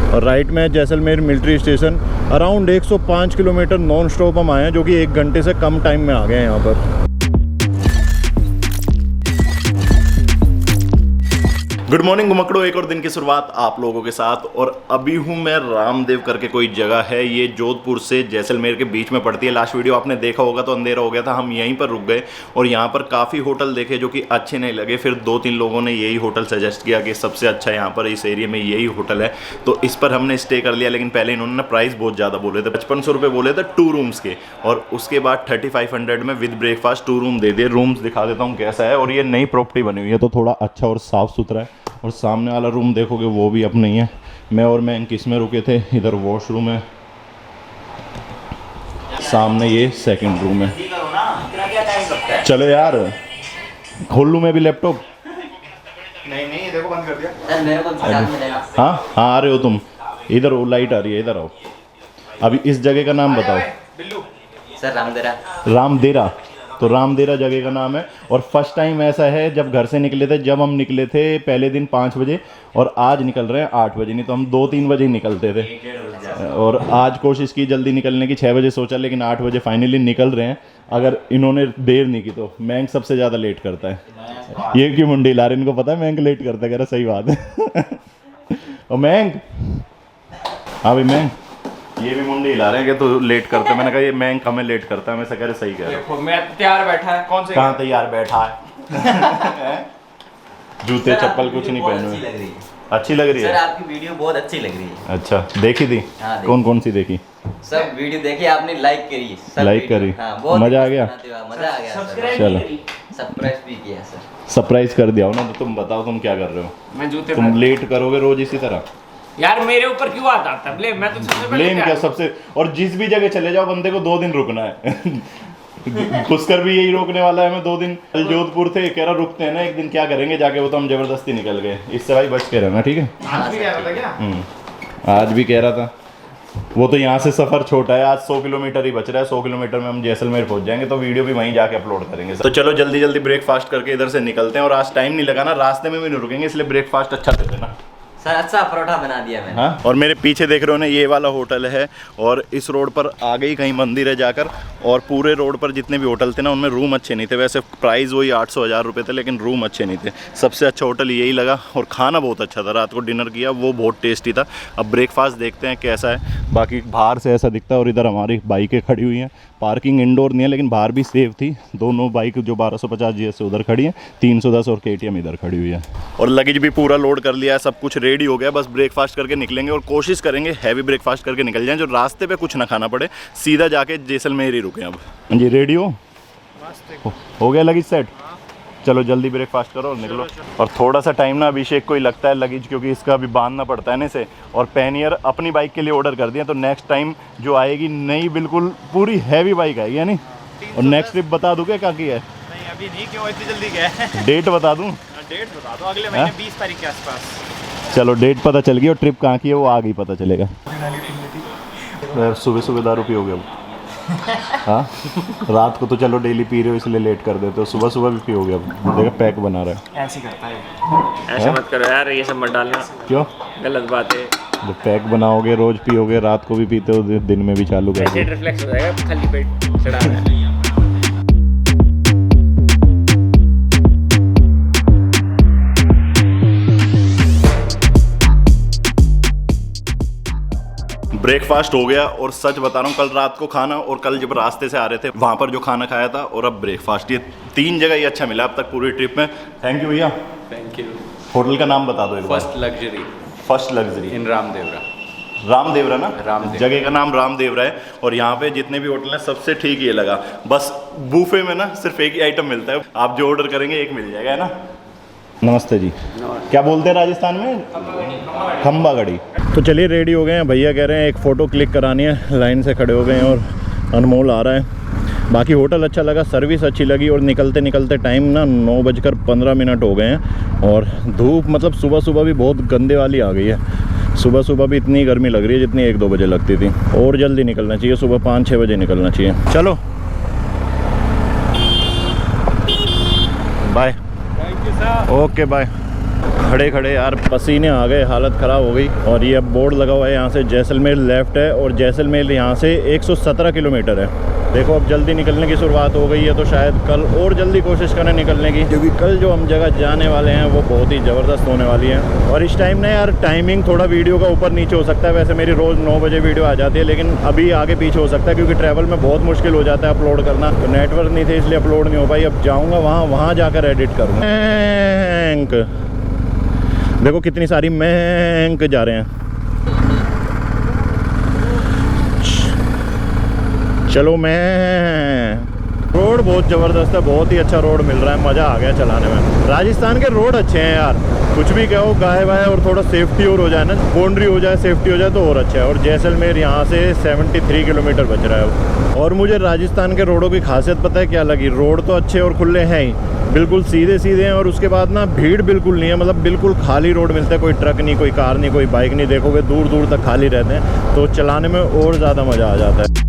और राइट में Jaisalmer military station. Around 105 kilometre non stop हम आए हैं, जो कि 1 घंटे से कम टाइम में आ गए हैं यहाँ पर। गुड मॉर्निंग घुमकड़ो, एक और दिन की शुरुआत आप लोगों के साथ। और अभी हूँ मैं रामदेव करके कोई जगह है, ये जोधपुर से जैसलमेर के बीच में पड़ती है। लास्ट वीडियो आपने देखा होगा तो अंधेरा हो गया था, हम यहीं पर रुक गए और यहाँ पर काफ़ी होटल देखे जो कि अच्छे नहीं लगे। फिर 2-3 लोगों ने यही होटल सजेस्ट किया कि सबसे अच्छा यहाँ पर इस एरिया में यही होटल है, तो इस पर हमने स्टे कर लिया। लेकिन पहले इन्होंने प्राइस बहुत ज़्यादा बोले थे, 5500 रुपये बोले थे 2 रूम्स के, और उसके बाद 3500 में विद ब्रेकफास्ट 2 रूम दे दिए। रूम्स दिखा देता हूँ कैसा है। और ये नई प्रॉपर्टी बनी हुई है तो थोड़ा अच्छा और साफ़ सुथरा है। और सामने वाला रूम देखोगे वो भी अपना ही है। मैं और मैं किस में रुके थे, इधर वॉशरूम है, सामने ये सेकंड रूम है। चलो यार, खोल लूँ मैं भी लैपटॉप? नहीं देखो बंद कर दिया। हाँ आ रहे हो तुम? इधर वो लाइट आ रही है, इधर आओ। अभी इस जगह का नाम बताओ। सर रामदेरा। रामदेरा, तो रामदेरा जगह का नाम है। और फर्स्ट टाइम ऐसा है जब घर से निकले थे, जब हम निकले थे पहले दिन 5 बजे और आज निकल रहे हैं 8 बजे, नहीं तो हम 2-3 बजे ही निकलते थे। और आज कोशिश की जल्दी निकलने की, 6 बजे सोचा, लेकिन 8 बजे फाइनली निकल रहे हैं। अगर इन्होंने देर नहीं की तो। मैंग सबसे ज़्यादा लेट करता है। ये क्यों मुंडी ला रहे, इनको पता है मैंग लेट करता है? कह रहा सही बात है। और मैंग, हाँ भाई मैंग, ये भी मुंडी हिला रहे हैं कि तो लेट करते हैं। मैंने कहा ये मैंग हमें लेट करता है, मैं से कह रहे सही कह रहे हो। मैं तैयार बैठा है। कौन से? कहाँ तैयार बैठा है? जूते चप्पल कुछ नहीं पहने हुए। अच्छी लग रही है सर, आपकी वीडियो बहुत अच्छी लग रही है। अच्छा, देखी थी? हाँ, कौन कौन सी देखी? सब वीडियो देखी आपने, लाइक करी, लाइक करी। हाँ, मजा आ गया? मजा आ गया। चलो सरप्राइज भी किया सर। सरप्राइज कर दिया हो ना, तो तुम बताओ तुम क्या कर रहे हो? मैं जूते तुम लेट करोगे रोज इसी तरह? यार मेरे ऊपर क्यों आता था ब्लेम? मैं तो सबसे पहले ब्लेम क्या सबसे? और जिस भी जगह चले जाओ बंदे को 2 दिन रुकना है। घुसकर भी यही रोकने वाला है। मैं 2 दिन जोधपुर थे, कह रहा रुकते हैं ना एक दिन, क्या करेंगे जाके, वो तो हम जबरदस्ती निकल गए। इससे भाई बच के रहना, ठीक है? आज भी कह रहा था क्या? आज भी कह रहा था। वो तो यहाँ से सफ़र छोटा है, आज 100 किलोमीटर ही बच रहा है। 100 किलोमीटर में हम जैसलमेर पहुँच जाएंगे, तो वीडियो भी वहीं जाके अपलोड करेंगे। तो चलो जल्दी जल्दी ब्रेकफास्ट करके इधर से निकलते हैं। और आज टाइम नहीं लगाना, रास्ते में भी नहीं रुकेंगे, इसलिए ब्रेकफास्ट अच्छा दे देना। सर अच्छा परोठा बना दिया मैंने। हाँ, और मेरे पीछे देख रहे हो ना, ये वाला होटल है। और इस रोड पर आगे ही कहीं मंदिर है जाकर। और पूरे रोड पर जितने भी होटल थे ना, उनमें रूम अच्छे नहीं थे। वैसे प्राइस वही 800-1000 रुपये थे, लेकिन रूम अच्छे नहीं थे। सबसे अच्छा होटल यही लगा। और खाना बहुत अच्छा था, रात को डिनर किया वो बहुत टेस्टी था। अब ब्रेकफास्ट देखते हैं कैसा है। बाकी बाहर से ऐसा दिखता है। और इधर हमारी बाइकें खड़ी हुई हैं। पार्किंग इंडोर नहीं है, लेकिन बाहर भी सेफ थी। दोनों बाइक जो 1250 GS से उधर खड़ी है, 310 और KTM इधर खड़ी हुई है। और लगेज भी पूरा लोड कर लिया है, सब कुछ रेडी हो गया। बस ब्रेकफास्ट करके निकलेंगे और कोशिश करेंगे हैवी ब्रेकफास्ट करके निकल जाएं, जो रास्ते पे कुछ ना खाना पड़े, सीधा जाके जैसलमेर ही रुके। अब जी रेडी हो गया लगेज सेट? चलो जल्दी ब्रेकफास्ट करो और निकलो। और थोड़ा सा टाइम ना अभिषेक को ही लगता है लगेज, क्योंकि इसका अभी बांधना पड़ता है ना इसे। और पैनियर अपनी बाइक के लिए ऑर्डर कर दिया, तो नेक्स्ट टाइम जो आएगी नई बिल्कुल पूरी हैवी बाइक आएगी, है नहीं? और नेक्स्ट ट्रिप बता दूँ क्या की है? नहीं अभी नहीं, क्यों इतनी जल्दी गए? डेट बता दूँ? डेट बता दो, अगले महीने 20 तारीख के आसपास। चलो डेट पता चल गई, और ट्रिप कहाँ की है वो आ गई पता चलेगा। सुबह सुबह दारू पी हो गया? हाँ, रात को तो चलो डेली पी रहे हो इसलिए लेट कर देते हो, सुबह सुबह भी पी हो गया। देखो पैक बना रहा है। ऐसे करता है, ऐसे मत करो यार, ये सब मत डालना। क्यों? गलत बात है। जब पैक बनाओगे, रोज पियोगे, रात को भी पीते हो, दिन में भी चालू कर एसिड रिफ्लेक्स हो जाएगा, खाली पेट चढ़ा रहा है। ब्रेकफास्ट हो गया। और सच बता रहा हूँ, कल रात को खाना और कल जब रास्ते से आ रहे थे वहाँ पर जो खाना खाया था, और अब ब्रेकफास्ट, ये 3 जगह ही अच्छा मिला अब तक पूरी ट्रिप में। थैंक यू भैया। Thank you. होटल का नाम बता दो एक बार। First luxury inn Ramdevra. Ramdevra ना? रामदेव। जगह का नाम रामदेवरा है। और यहाँ पे जितने भी होटल हैं सबसे ठीक ये लगा। बस बूफे में ना सिर्फ एक ही आइटम मिलता है, आप जो ऑर्डर करेंगे एक मिल जाएगा, है ना? नमस्ते जी। क्या बोलते हैं राजस्थान में? खंबा गड़ी। तो चलिए रेडी हो गए हैं। भैया कह रहे हैं एक फ़ोटो क्लिक करानी है, लाइन से खड़े हो गए हैं। और अनमोल आ रहा है। बाकी होटल अच्छा लगा, सर्विस अच्छी लगी। और निकलते निकलते टाइम ना 9:15 हो गए हैं। और धूप मतलब सुबह सुबह भी बहुत गंदे वाली आ गई है। सुबह सुबह भी इतनी गर्मी लग रही है जितनी 1-2 बजे लगती थी। और जल्दी निकलना चाहिए, सुबह 5-6 बजे निकलना चाहिए। चलो bye. Thank you sir. Okay bye. खड़े खड़े यार पसीने आ गए, हालत ख़राब हो गई। और ये अब बोर्ड लगा हुआ है यहाँ से जैसलमेर लेफ़्ट है और जैसलमेर यहाँ से 117 किलोमीटर है। देखो अब जल्दी निकलने की शुरुआत हो गई है, तो शायद कल और जल्दी कोशिश करें निकलने की, क्योंकि कल जो हम जगह जाने वाले हैं वो बहुत ही ज़बरदस्त होने वाली है। और इस टाइम ना यार टाइमिंग थोड़ा वीडियो का ऊपर नीचे हो सकता है, वैसे मेरी रोज़ 9 बजे वीडियो आ जाती है, लेकिन अभी आगे पीछे हो सकता है क्योंकि ट्रैवल में बहुत मुश्किल हो जाता है अपलोड करना। तो नेटवर्क नहीं थे इसलिए अपलोड नहीं हो पाई। अब जाऊँगा वहाँ जाकर एडिट करूँगा। देखो कितनी सारी बैंक जा रहे हैं। चलो मैं रोड बहुत ज़बरदस्त है, बहुत ही अच्छा रोड मिल रहा है, मज़ा आ गया चलाने में। राजस्थान के रोड अच्छे हैं यार, कुछ भी कहो गाय वाय और थोड़ा सेफ्टी और हो जाए ना, बाउंड्री हो जाए, सेफ्टी हो जाए तो और अच्छा है। और जैसलमेर यहाँ से 73 किलोमीटर बच रहा है। और मुझे राजस्थान के रोडों की खासियत पता है क्या लगी? रोड तो अच्छे और खुले हैं ही, बिल्कुल सीधे सीधे हैं, और उसके बाद ना भीड़ बिल्कुल नहीं है, मतलब बिल्कुल खाली रोड मिलता है, कोई ट्रक नहीं, कोई कार नहीं, कोई बाइक नहीं, देखोगे दूर दूर तक खाली रहते हैं, तो चलाने में और ज़्यादा मज़ा आ जाता है।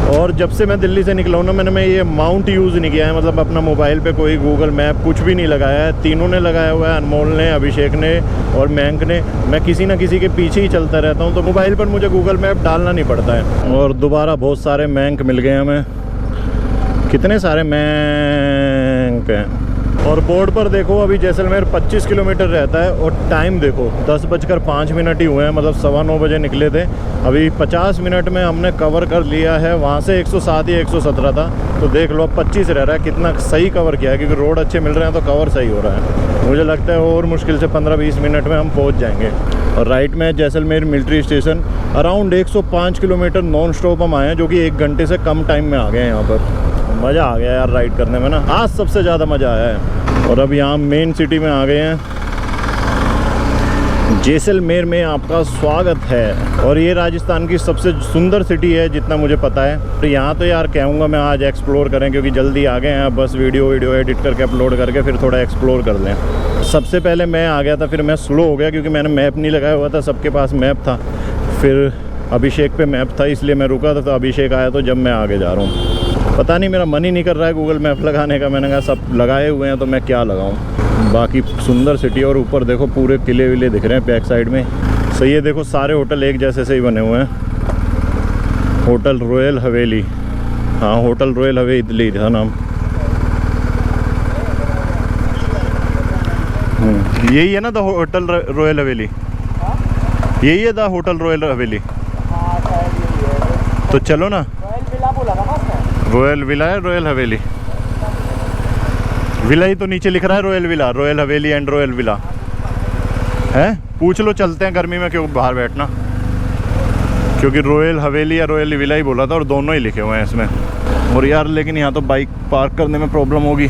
और जब से मैं दिल्ली से निकला हूँ ना, मैंने ये माउंट यूज़ नहीं किया है, मतलब अपना मोबाइल पे कोई गूगल मैप कुछ भी नहीं लगाया है। तीनों ने लगाया हुआ है, अनमोल ने, अभिषेक ने और मयंक ने। मैं किसी ना किसी के पीछे ही चलता रहता हूँ, तो मोबाइल पर मुझे गूगल मैप डालना नहीं पड़ता है। और दोबारा बहुत सारे मयंक मिल गए हमें, कितने सारे मयंक हैं। और बोर्ड पर देखो अभी जैसलमेर 25 किलोमीटर रहता है, और टाइम देखो 10:05 ही हुए हैं, मतलब 9:15 बजे निकले थे। अभी 50 मिनट में हमने कवर कर लिया है। वहाँ से 107 या 117 था, तो देख लो अब 25 रह रहा है। कितना सही कवर किया है, क्योंकि रोड अच्छे मिल रहे हैं तो कवर सही हो रहा है। मुझे लगता है और मुश्किल से 15-20 मिनट में हम पहुँच जाएंगे। और राइट में Jaisalmer military station, around 105 kilometre non stop हम आए हैं, जो कि 1 घंटे से कम टाइम में आ गए हैं यहाँ पर। मज़ा आ गया यार राइड करने में ना, आज सबसे ज़्यादा मज़ा आया है। और अब यहाँ मेन सिटी में आ गए हैं, जैसलमेर में आपका स्वागत है। और ये राजस्थान की सबसे सुंदर सिटी है जितना मुझे पता है। तो यहाँ तो यार कहूँगा मैं आज एक्सप्लोर करें, क्योंकि जल्दी आ गए हैं, बस वीडियो एडिट करके अपलोड करके फिर थोड़ा एक्सप्लोर कर लें। सबसे पहले मैं आ गया था, फिर मैं स्लो हो गया क्योंकि मैंने मैप नहीं लगाया हुआ था, सबके पास मैप था। फिर अभिषेक पे मैप था इसलिए मैं रुका था, तो अभिषेक आया तो जब मैं आगे जा रहा हूँ। पता नहीं मेरा मन ही नहीं कर रहा है गूगल मैप लगाने का, मैंने कहा सब लगाए हुए हैं तो मैं क्या लगाऊं। बाकी सुंदर सिटी, और ऊपर देखो पूरे किले विले दिख रहे हैं बैक साइड में। सही है, देखो सारे होटल एक जैसे से ही बने हुए हैं। होटल रॉयल हवेली, हाँ होटल रॉयल हवेली था नाम। यही है ना द होटल रॉयल हवेली, यही है द होटल रॉयल हवेली। तो चलो ना, रॉयल विला है रॉयल हवेली, विला ही तो नीचे लिख रहा है royal villa, royal Haveli and royal villa है। पूछ लो, चलते हैं, गर्मी में क्यों बाहर बैठना, क्योंकि रॉयल हवेली या रॉयल विला ही बोला था और दोनों ही लिखे हुए हैं इसमें। और यार लेकिन यहाँ तो बाइक पार्क करने में प्रॉब्लम होगी,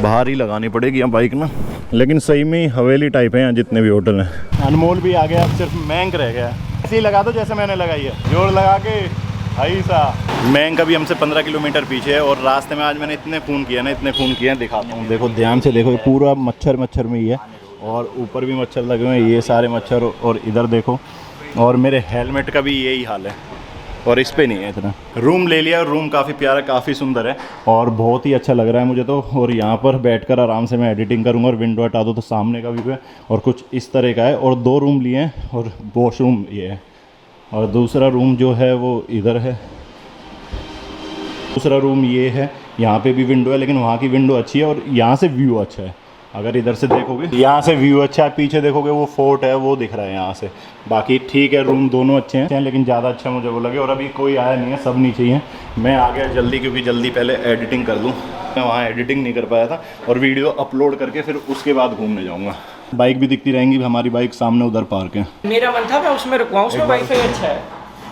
बाहर ही लगानी पड़ेगी यहाँ बाइक ना। लेकिन सही में हवेली टाइप है यहाँ जितने भी होटल हैं। अनमोल भी आ गया, अब सिर्फ मयंक रह गया। ऐसे ही लगा दो जैसे मैंने लगाई है, जोर लगा के भाई साहब। मयंक अभी हमसे 15 किलोमीटर पीछे है, और रास्ते में आज मैंने इतने खून किया ना, इतने खून किए हैं, दिखाता हूँ। देखो ध्यान से देखो, पूरा मच्छर में ही है, और ऊपर भी मच्छर लगे हुए हैं, ये सारे मच्छर। और इधर देखो, और मेरे हेलमेट का भी यही हाल है, और इस पे नहीं है इतना। रूम ले लिया, रूम काफ़ी प्यारा, काफ़ी सुंदर है, और बहुत ही अच्छा लग रहा है मुझे तो। और यहाँ पर बैठकर आराम से मैं एडिटिंग करूँगा। और विंडो हटा दो तो सामने का व्यू है, और कुछ इस तरह का है। और 2 रूम लिए हैं, और वॉशरूम ये है, और दूसरा रूम जो है वो इधर है। दूसरा रूम ये है, यहाँ पे भी विंडो है, लेकिन वहाँ की विंडो अच्छी है और यहाँ से व्यू अच्छा है। अगर इधर से देखोगे, यहाँ से व्यू अच्छा है, पीछे देखोगे वो फोर्ट है वो दिख रहा है यहाँ से। बाकी ठीक है, रूम दोनों अच्छे हैं, लेकिन ज़्यादा अच्छा मुझे वो लगे। और अभी कोई आया नहीं है, सब नीचे ही हैं। मैं आ गया जल्दी, क्योंकि जल्दी पहले एडिटिंग कर लूँ। मैं वहाँ एडिटिंग नहीं कर पाया था, और वीडियो अपलोड करके फिर उसके बाद घूमने जाऊँगा। बाइक भी दिखती रहेंगी, हमारी बाइक सामने उधर पार्क है। मेरा मन था मैं उसमें रुकवाऊं, उसमें वाईफाई अच्छा है।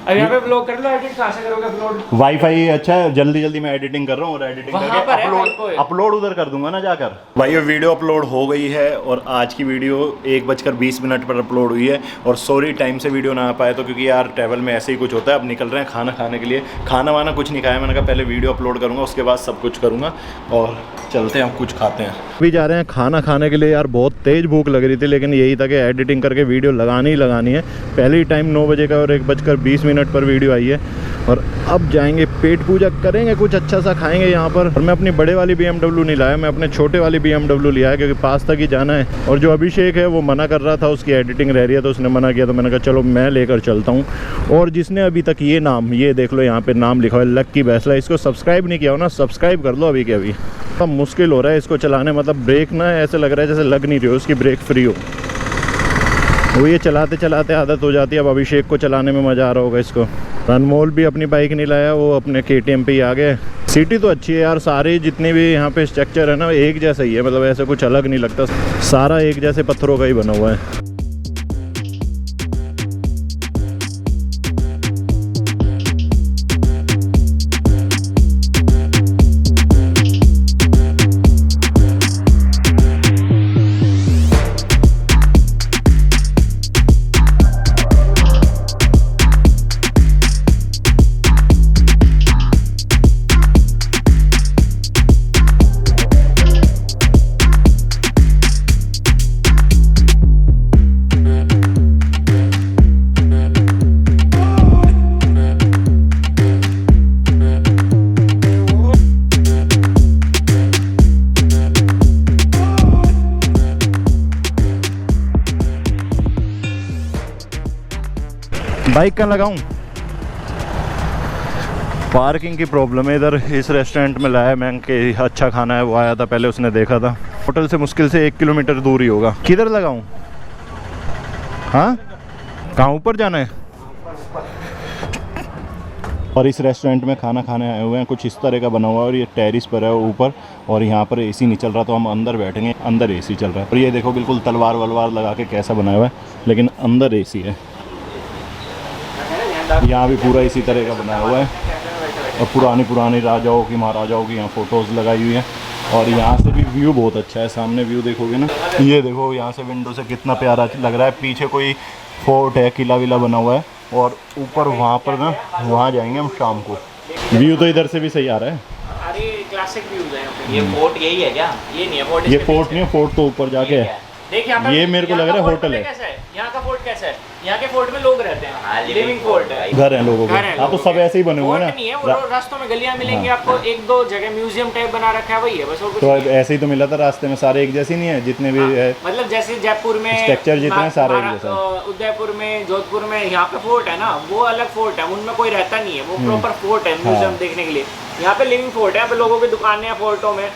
अब यहाँ पे ब्लॉग कर लो, एडिट कहाँ से करोगे अपलोड? वाईफाई अच्छा है, जल्दी मैं एडिटिंग कर रहा हूँ, और एडिटिंग करके अपलोड उधर कर दूंगा ना जाकर। भाई ये वीडियो अपलोड हो गई है, और आज की वीडियो 1:20 पर अपलोड हुई है। और सॉरी टाइम से वीडियो ना आ पाए तो, क्योंकि यार ट्रैवल में ऐसे ही कुछ होता है। अब निकल रहे हैं खाना खाने के लिए, खाना वाना कुछ नहीं खाया, मैंने कहा पहले वीडियो अपलोड करूँगा उसके बाद सब कुछ करूँगा। और चलते हैं, हम कुछ खाते हैं। अभी जा रहे हैं खाना खाने के लिए। यार बहुत तेज़ भूख लग रही थी, लेकिन यही था कि एडिटिंग करके वीडियो लगानी ही लगानी है। पहले ही टाइम 9 बजे का, और 1:20 मिनट पर वीडियो आई है। और अब जाएंगे, पेट पूजा करेंगे, कुछ अच्छा सा खाएंगे यहाँ पर। और मैं अपनी बड़े वाली BMW नहीं लाया, मैं अपने छोटे वाली BMW लिया है, क्योंकि पास तक ही जाना है। और जो अभिषेक है वो मना कर रहा था, उसकी एडिटिंग रह रही है, तो उसने मना किया, तो मैंने कहा चलो मैं लेकर चलता हूँ। और जिसने अभी तक ये नाम, ये देख लो यहाँ पे नाम लिखा है लक्की बैसला, इसको सब्सक्राइब नहीं किया हो ना, सब्सक्राइब कर लो अभी के अभी। अब मुश्किल हो रहा है इसको चलाने, मतलब ब्रेक ना ऐसे लग रहा है जैसे लग नहीं रही हो, उसकी ब्रेक फ्री हो। वो ये चलाते चलाते आदत हो जाती है। अब अभिषेक को चलाने में मज़ा आ रहा होगा इसको। अनमोल भी अपनी बाइक नहीं लाया, वो अपने KTM पे ही आ गए। सिटी तो अच्छी है यार, सारे जितने भी यहाँ पे स्ट्रक्चर है ना एक जैसा ही है, मतलब ऐसा कुछ अलग नहीं लगता, सारा एक जैसे पत्थरों का ही बना हुआ है। बाइक कहाँ लगाऊं? पार्किंग की प्रॉब्लम है इधर। इस रेस्टोरेंट में लाया मैं कि अच्छा खाना है, वो आया था पहले, उसने देखा था। होटल से मुश्किल से 1 किलोमीटर दूर ही होगा। किधर लगाऊं? हाँ, कहाँ ऊपर जाना है? और इस रेस्टोरेंट में खाना खाने आए हुए हैं, कुछ इस तरह का बना हुआ है। और ये टेरिस पर है ऊपर, और यहाँ पर AC नहीं चल रहा, तो हम अंदर बैठेंगे। अंदर AC चल रहा है। और ये देखो बिल्कुल तलवार वलवार लगा के कैसा बनाया हुआ है, लेकिन अंदर AC है। यहाँ भी पूरा इसी तरह का बनाया हुआ है। और पुरानी राजाओं की, महाराजाओं की यहाँ फ़ोटोज़ लगाई हुई है। और यहाँ से भी व्यू बहुत अच्छा है, सामने व्यू देखोगे ना, ये देखो यहाँ से विंडो से कितना प्यारा लग रहा है। पीछे कोई फोर्ट है, किला विला बना हुआ है। और ऊपर वहाँ पर ना, वहाँ जाएंगे हम शाम को। व्यू तो इधर से भी सही आ रहा है। अरे क्लासिक व्यूज है। ये फोर्ट यही है क्या? ये नहीं है फोर्ट, ये फोर्ट नहीं है, फोर्ट तो ऊपर जाके है। देख यहाँ पे, ये मेरे को लग रहा है होटल है। कैसा है यहाँ का फोर्ट? कैसा है? यहाँ के फोर्ट में लोग रहते हैं, लिविंग फोर्ट है, घर हैं लोगों के। हाँ, तो सब ऐसे ही बने हुए हैं ना। नहीं है वो, रास्तों में गलियां मिलेंगी आपको, 1-2 जगह म्यूजियम टाइप बना रखा है, वही है बस। और कुछ तो ऐसे ही तो मिला था रास्ते में, सारे एक जैसे नहीं है जितने भी है। मतलब जैसे जयपुर में स्ट्रक्चर जितने सारे एक जैसा, उदयपुर में, जोधपुर में यहाँ पे फोर्ट है ना, वो अलग फोर्ट है, उनमें कोई रहता नहीं है, वो प्रॉपर फोर्ट है म्यूजियम देखने के लिए। यहाँ पे लिविंग फोर्ट है, यहाँ पे लोगों की दुकानें हैं फोर्टों में।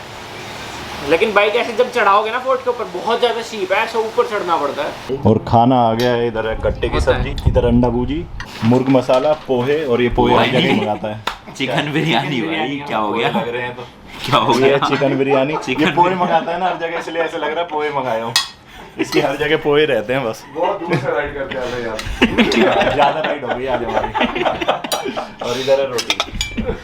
लेकिन बाइक ऐसे जब चढ़ाओगे ना फोर्ट के ऊपर, बहुत ज्यादा शीप है, ऐसे ऊपर चढ़ना पड़ता है। और खाना आ गया है, इधर है गट्टे की सब्जी, इधर अंडा भूजी, मुर्ग मसाला, पोहे। और ये पोहे हर जगह मंगाता है। चिकन बिरयानी भाई, क्या हो गया? लग रहे हैं तो क्या हो ये गया? चिकन बिरयानी। ये पोहे मंगाता है ना हर जगह, इसलिए ऐसे लग रहा है पोहे मंगाया हूँ। इसकी हर जगह पोहे रहते हैं बस। बहुत दूर से राइड करते हैं यार। ज़्यादा राइड हो गई आज हमारी। और इधर है रोटी।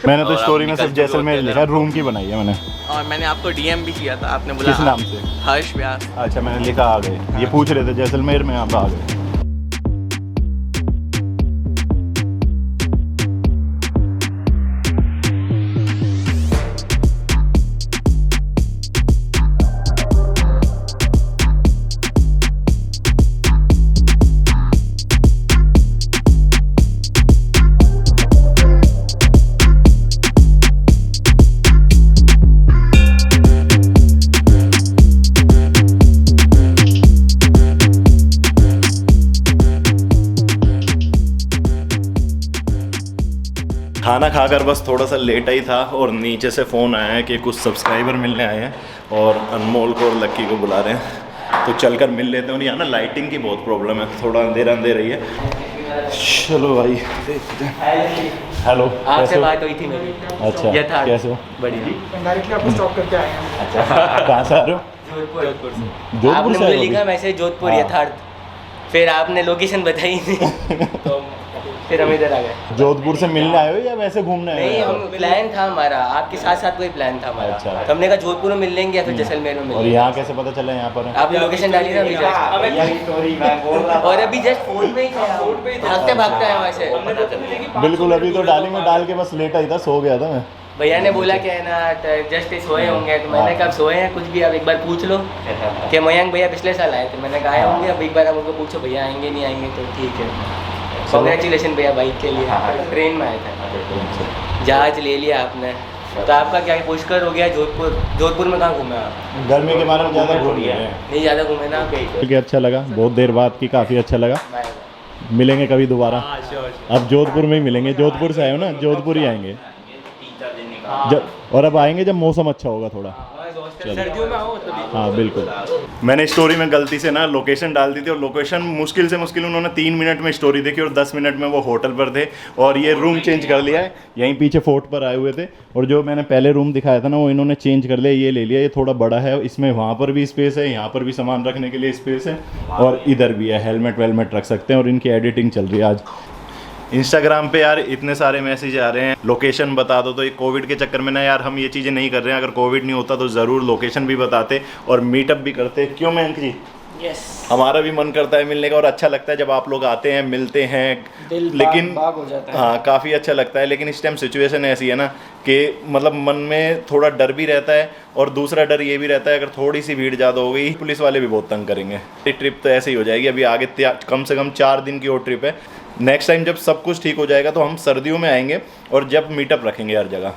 मैंने तो स्टोरी में सिर्फ जैसलमेर लिखा, रूम की बनाई है मैंने। और मैंने आपको DM भी किया था, आपने बोला किस नाम से? हर्ष व्यास। अच्छा, मैंने लिखा आ गए। ये पूछ रहे थे जैसलमेर में, आप आ गए। खाना खाकर बस थोड़ा सा लेट ही था, और नीचे से फ़ोन आया है कि कुछ सब्सक्राइबर मिलने आए हैं और अनमोल को और लक्की को बुला रहे हैं, तो चलकर मिल लेते हैं। और यहाँ ना लाइटिंग की बहुत प्रॉब्लम है, थोड़ा अंधेरा ही है। चलो भाई देखते हैं। हेलो, आपसे बात हुई थी मेरी। अच्छा, यथार्थ। कैसे हो? बढ़िया। डायरेक्टली आपको स्टॉप करके आए हैं। अच्छा, कहाँ से आ रहे हो? जोधपुर से। जोधपुर आपने से मुझे आए हो लिखा अभी? मैसेज जोधपुर हाँ। यथार्थ, फिर आपने लोकेशन बताई नहीं। तो फिर हम इधर आ गए। जोधपुर से मिलने आए हो या वैसे घूमने आए नहीं, हो? हम प्लान था हमारा, आपके साथ साथ कोई प्लान था हमारा। अच्छा। तो हमने कहा जोधपुर में मिल लेंगे या फिर जैसलमेर में मिल और लेंगे। यहाँ कैसे पता चला यहाँ पर है? आपने लोकेशन डाली ना अभी just। और अभी जस्ट फोन में ही थे, भागते भागते आए वहाँ से। बिल्कुल, अभी तो डाली में डाल के बस लेटा ही था, सो गया था मैं। भैया ने बोला क्या है ना, जस्ट सोए होंगे, तो मैंने कहा सोए हैं कुछ भी, आप एक बार पूछ लो कि मयंक भैया पिछले साल आए थे। मैंने कहा आए होंगे, अब एक बार आप उनको पूछो भैया आएंगे नहीं आएंगे, तो ठीक है। कॉन्ग्रेचुलेशन भैया बाइक के लिए। ट्रेन में आए थे, जहाज ले लिया आपने। तो आपका क्या पुष्कर हो गया जोधपुर। जोधपुर में कहाँ घूमे आप? गर्मी के बारे में ज़्यादा घूम रहे हैं, नहीं ज़्यादा घूमे ना। क्योंकि अच्छा लगा, बहुत देर बाद की काफ़ी अच्छा लगा। मिलेंगे कभी दोबारा, अब जोधपुर में ही मिलेंगे। जोधपुर से आए हो ना, जोधपुर ही आएंगे जब, और अब आएंगे जब मौसम अच्छा होगा थोड़ा। सर्दियों में आओ तभी। हाँ बिल्कुल। मैंने स्टोरी में गलती से ना लोकेशन डाल दी थी और लोकेशन मुश्किल से मुश्किल उन्होंने 3 मिनट में स्टोरी देखी और 10 मिनट में वो होटल पर थे और ये रूम चेंज कर लिया है। यहीं पीछे फोर्ट पर आए हुए थे और जो मैंने पहले रूम दिखाया था ना वो इन्होंने चेंज कर लिया, ये ले लिया। ये थोड़ा बड़ा है, इसमें वहाँ पर भी स्पेस है, यहाँ पर भी सामान रखने के लिए स्पेस है और इधर भी है, हेलमेट वेलमेट रख सकते हैं। और इनकी एडिटिंग चल रही है आज इंस्टाग्राम पे यार, इतने सारे मैसेज आ रहे हैं लोकेशन बता दो। तो ये कोविड के चक्कर में ना यार हम ये चीज़ें नहीं कर रहे हैं। अगर कोविड नहीं होता तो ज़रूर लोकेशन भी बताते और मीटअप भी करते। क्यों मयंक जी? यस, हमारा भी मन करता है मिलने का और अच्छा लगता है जब आप लोग आते हैं, मिलते हैं, लेकिन बाग हो जाता है। हाँ काफ़ी अच्छा लगता है। लेकिन इस टाइम सिचुएशन ऐसी है ना कि मतलब मन में थोड़ा डर भी रहता है और दूसरा डर ये भी रहता है अगर थोड़ी सी भीड़ ज़्यादा हो गई पुलिस वाले भी बहुत तंग करेंगे। ये ट्रिप तो ऐसे ही हो जाएगी। अभी आगे कम से कम 4 दिन की और ट्रिप है। नेक्स्ट टाइम जब सब कुछ ठीक हो जाएगा तो हम सर्दियों में आएंगे और जब मीटअप रखेंगे हर जगह।